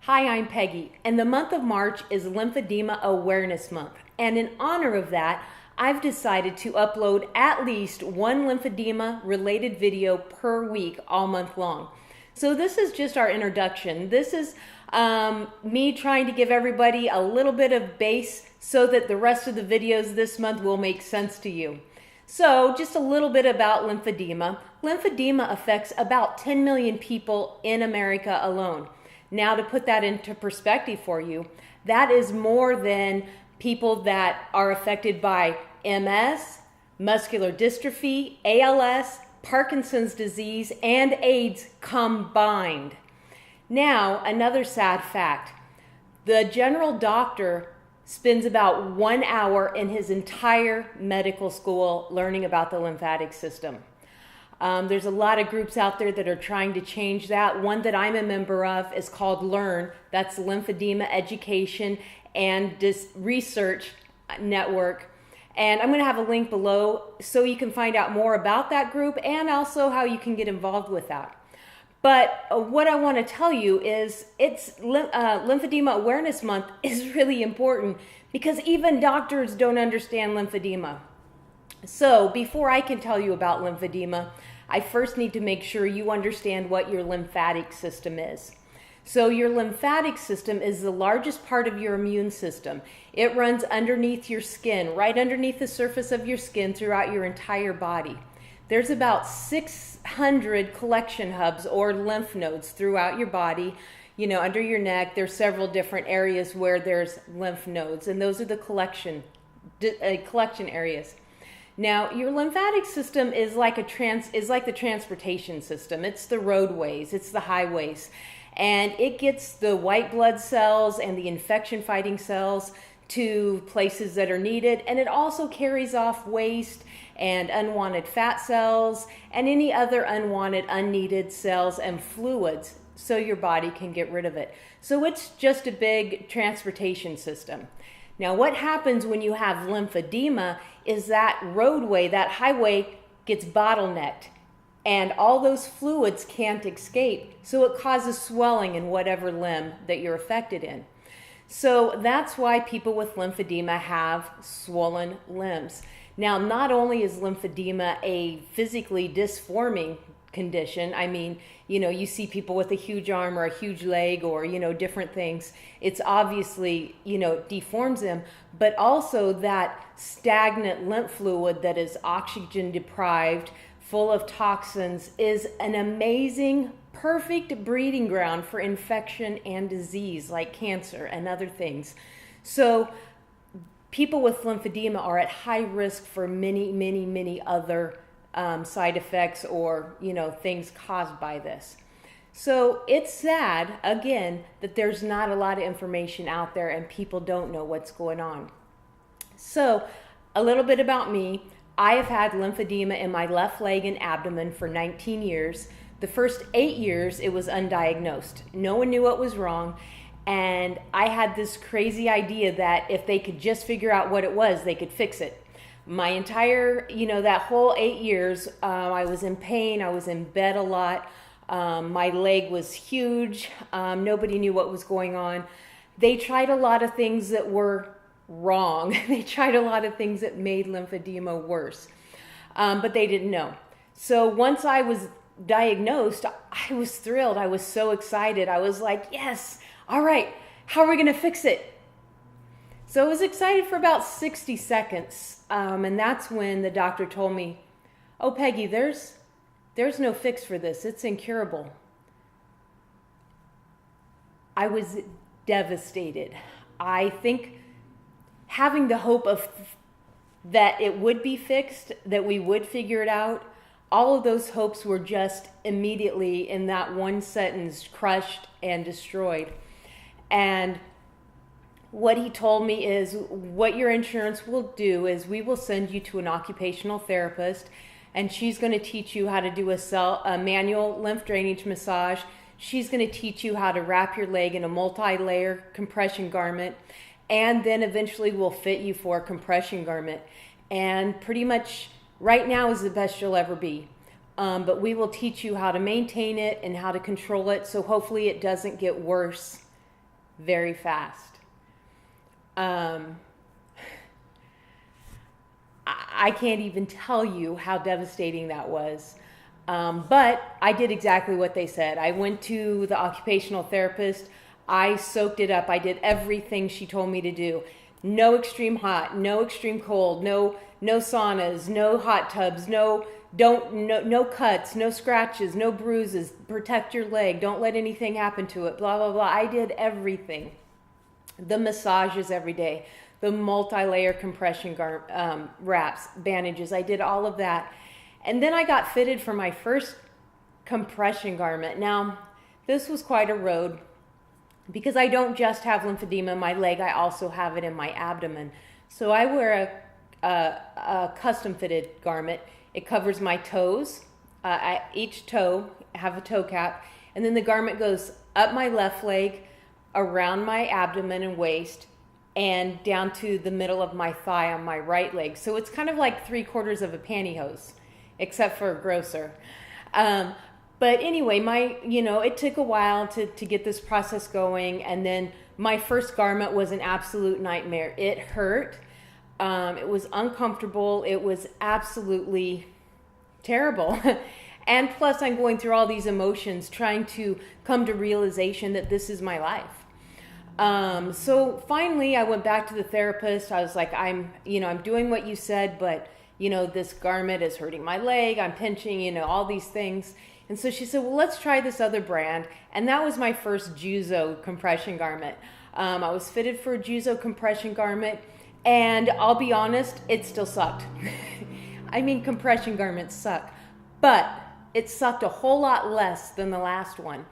Hi, I'm Peggy, and the month of March is Lymphedema Awareness Month. And in honor of that, I've decided to upload at least one lymphedema related video per week all month long. So this is just our introduction. This is me trying to give everybody a little bit of base so that the rest of the videos this month will make sense to you. So just a little bit about lymphedema. Lymphedema affects about 10 million people in America alone. Now, to put that into perspective for you, that is more than people that are affected by MS, muscular dystrophy, ALS, Parkinson's disease, and AIDS combined. Now, another sad fact. The general doctor spends about 1 hour in his entire medical school learning about the lymphatic system. There's a lot of groups out there that are trying to change that. One that I'm a member of is called LEARN. That's Lymphedema Education and Research Network. And I'm going to have a link below so you can find out more about that group and also how you can get involved with that. But what I want to tell you is Lymphedema Awareness Month is really important because even doctors don't understand lymphedema. So before I can tell you about lymphedema, I first need to make sure you understand what your lymphatic system is. So your lymphatic system is the largest part of your immune system. It runs underneath your skin, right underneath the surface of your skin throughout your entire body. There's about 600 collection hubs or lymph nodes throughout your body. You know, under your neck, there's several different areas where there's lymph nodes, and those are the collection areas. Now, your lymphatic system is like the transportation system. It's the roadways, it's the highways, and it gets the white blood cells and the infection-fighting cells to places that are needed, and it also carries off waste and unwanted fat cells and any other unwanted, unneeded cells and fluids so your body can get rid of it. So it's just a big transportation system. Now, what happens when you have lymphedema is that roadway, that highway gets bottlenecked and all those fluids can't escape. So it causes swelling in whatever limb that you're affected in. So that's why people with lymphedema have swollen limbs. Now, not only is lymphedema a physically disforming condition, I mean, you know, you see people with a huge arm or a huge leg or, you know, different things. It's obviously, you know, deforms them, but also that stagnant lymph fluid that is oxygen deprived, full of toxins, is an amazing, perfect breeding ground for infection and disease like cancer and other things. So people with lymphedema are at high risk for many other side effects or, you know, things caused by this. So it's sad, again, that there's not a lot of information out there and people don't know what's going on. So a little bit about me. I have had lymphedema in my left leg and abdomen for 19 years. The first 8 years, it was undiagnosed. No one knew what was wrong. And I had this crazy idea that if they could just figure out what it was, they could fix it. My entire, you know, that whole 8 years, I was in pain. I was in bed a lot. My leg was huge. Nobody knew what was going on. They tried a lot of things that were wrong. They tried a lot of things that made lymphedema worse, but they didn't know. So once I was diagnosed, I was thrilled. I was so excited. I was like, yes, all right, how are we going to fix it? So I was excited for about 60 seconds, and that's when the doctor told me, oh, Peggy, there's no fix for this. It's incurable. I was devastated. I think having the hope of that it would be fixed, that we would figure it out, all of those hopes were just immediately in that one sentence crushed and destroyed. And what he told me is what your insurance will do is we will send you to an occupational therapist, and she's going to teach you how to do a manual lymph drainage massage. She's going to teach you how to wrap your leg in a multi-layer compression garment, and then eventually we'll fit you for a compression garment. And pretty much right now is the best you'll ever be. But we will teach you how to maintain it and how to control it, so hopefully it doesn't get worse very fast. I can't even tell you how devastating that was. But I did exactly what they said. I went to the occupational therapist. I soaked it up. I did everything she told me to do. No extreme hot, no extreme cold, no saunas, no hot tubs, no cuts, no scratches, no bruises. Protect your leg. Don't let anything happen to it. Blah, blah, blah. I did everything. The massages every day, the multi-layer compression wraps, bandages. I did all of that. And then I got fitted for my first compression garment. Now, this was quite a road because I don't just have lymphedema in my leg, I also have it in my abdomen. So I wear a custom fitted garment. It covers my toes. Each toe have a toe cap. And then the garment goes up my left leg, around my abdomen and waist, and down to the middle of my thigh on my right leg. So it's kind of like 3/4 of a pantyhose, except for grosser. But anyway, it took a while to get this process going. And then my first garment was an absolute nightmare. It hurt. It was uncomfortable. It was absolutely terrible. And plus I'm going through all these emotions, trying to come to realization that this is my life. So finally I went back to the therapist. I was like, I'm doing what you said, but this garment is hurting my leg. I'm pinching, all these things. And so she said, well, let's try this other brand. And that was my first Juzo compression garment. I was fitted for a Juzo compression garment, and I'll be honest, it still sucked. I mean, compression garments suck, but it sucked a whole lot less than the last one.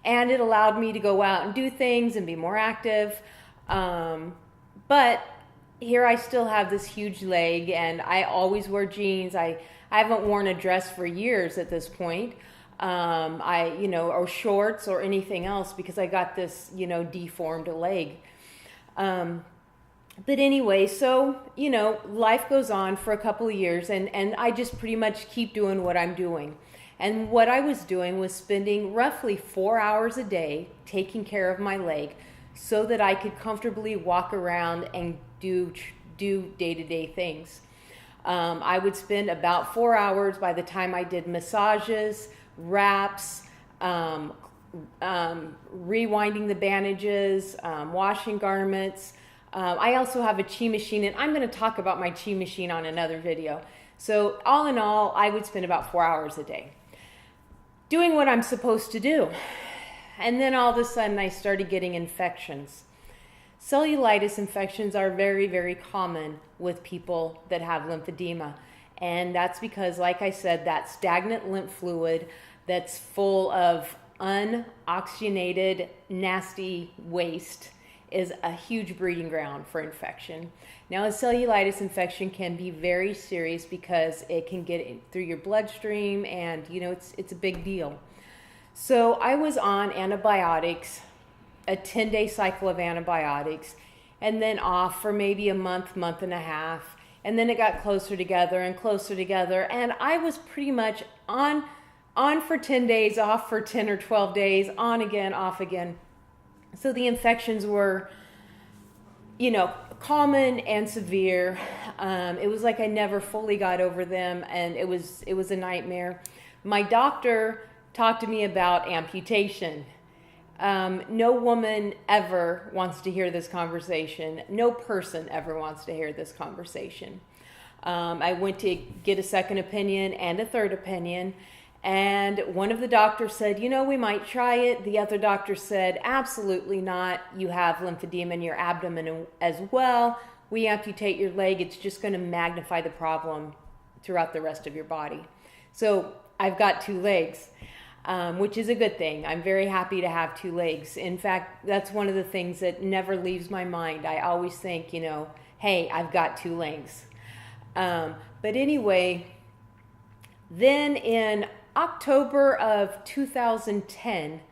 And it allowed me to go out and do things and be more active. But here I still have this huge leg, and I always wear jeans. I haven't worn a dress for years at this point. Or shorts or anything else, because I got this, deformed leg. But anyway, so, life goes on for a couple of years, and I just pretty much keep doing what I'm doing. And what I was doing was spending roughly 4 hours a day taking care of my leg so that I could comfortably walk around and do day-to-day things. I would spend about 4 hours by the time I did massages, wraps, rewinding the bandages, washing garments. I also have a chi machine, and I'm going to talk about my chi machine on another video. So all in all, I would spend about 4 hours a day doing what I'm supposed to do. And then all of a sudden I started getting infections. Cellulitis infections are very, very common with people that have lymphedema. And that's because, like I said, that stagnant lymph fluid that's full of unoxygenated, nasty waste is a huge breeding ground for infection. Now, a cellulitis infection can be very serious because it can get in through your bloodstream, and it's a big deal. So I was on antibiotics, a 10-day cycle of antibiotics, and then off for maybe a month and a half. And then it got closer together, and I was pretty much on for 10 days, off for 10 or 12 days, on again, off again. So the infections were, common and severe. It was like I never fully got over them, and it was a nightmare. My doctor talked to me about amputation. No woman ever wants to hear this conversation. No person ever wants to hear this conversation. I went to get a second opinion and a third opinion, and one of the doctors said, we might try it. The other doctor said, absolutely not. You have lymphedema in your abdomen as well. We amputate your leg. It's just going to magnify the problem throughout the rest of your body. So I've got 2 legs. Which is a good thing. I'm very happy to have 2 legs. In fact, that's one of the things that never leaves my mind. I always think, hey, I've got 2 legs. But anyway, then in October of 2010,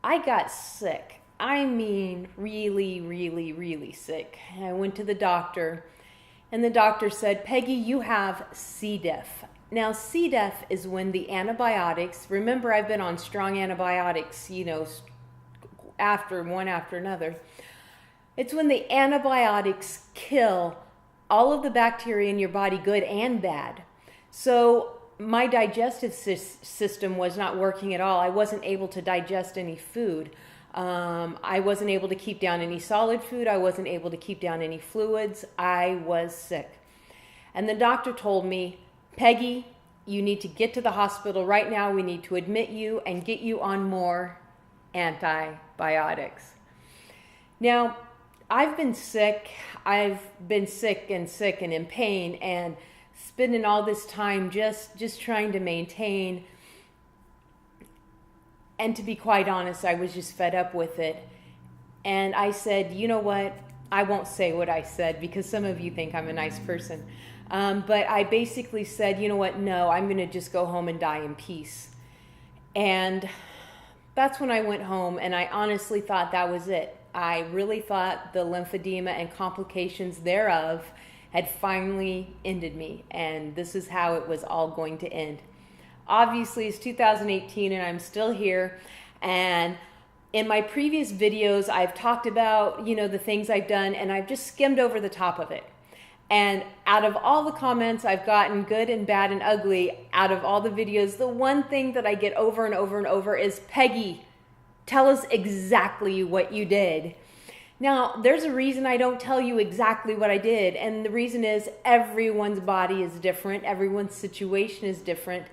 I got sick. I mean, really, really, really sick. I went to the doctor, and the doctor said, Peggy, you have C. diff. Now, C. diff is when the antibiotics, remember I've been on strong antibiotics, one after another. It's when the antibiotics kill all of the bacteria in your body, good and bad. So my digestive system was not working at all. I wasn't able to digest any food. I wasn't able to keep down any solid food. I wasn't able to keep down any fluids. I was sick. And the doctor told me, Peggy, you need to get to the hospital right now. We need to admit you and get you on more antibiotics. Now, I've been sick. I've been sick and in pain and spending all this time just trying to maintain. And to be quite honest, I was just fed up with it. And I said, you know what? I won't say what I said because some of you think I'm a nice person. But I basically said, you know what? No, I'm going to just go home and die in peace. And that's when I went home, and I honestly thought that was it. I really thought the lymphedema and complications thereof had finally ended me, and this is how it was all going to end. Obviously, it's 2018 and I'm still here, and in my previous videos I've talked about, the things I've done, and I've just skimmed over the top of it. And out of all the comments I've gotten, good and bad and ugly, out of all the videos, the one thing that I get over and over and over is, Peggy, tell us exactly what you did. Now, there's a reason I don't tell you exactly what I did, and the reason is everyone's body is different, everyone's situation is different,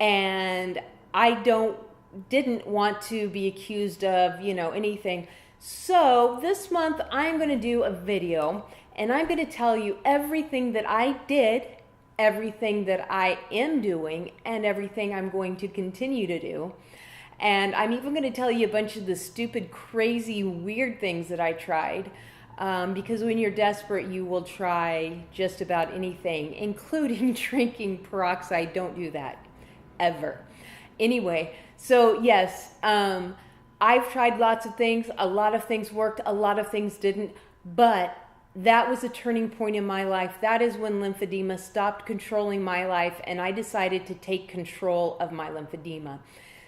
and I didn't want to be accused of, anything. So this month I'm going to do a video, and I'm going to tell you everything that I did, everything that I am doing, and everything I'm going to continue to do. And I'm even going to tell you a bunch of the stupid, crazy, weird things that I tried. Because when you're desperate, you will try just about anything, including drinking peroxide. Don't do that, ever. Anyway, so yes, I've tried lots of things. A lot of things worked, a lot of things didn't. But that was a turning point in my life. That is when lymphedema stopped controlling my life, and I decided to take control of my lymphedema.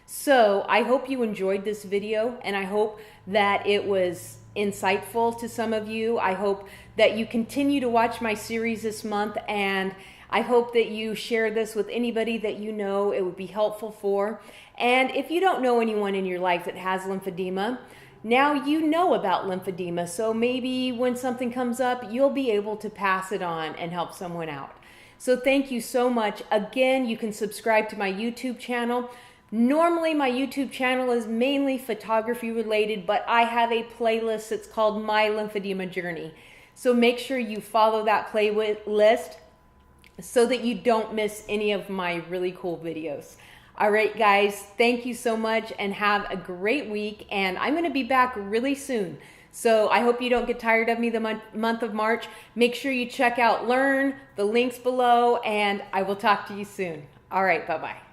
So I hope you enjoyed this video, and I hope that it was insightful to some of you. I hope that you continue to watch my series this month, and I hope that you share this with anybody that you know it would be helpful for. And if you don't know anyone in your life that has lymphedema, now you know about lymphedema, so maybe when something comes up, you'll be able to pass it on and help someone out. So thank you so much. Again, you can subscribe to my YouTube channel. Normally my YouTube channel is mainly photography related, but I have a playlist that's called My Lymphedema Journey. So make sure you follow that playlist so that you don't miss any of my really cool videos. All right, guys, thank you so much and have a great week. And I'm going to be back really soon. So I hope you don't get tired of me the month of March. Make sure you check out Learn, the links below, and I will talk to you soon. All right, bye-bye.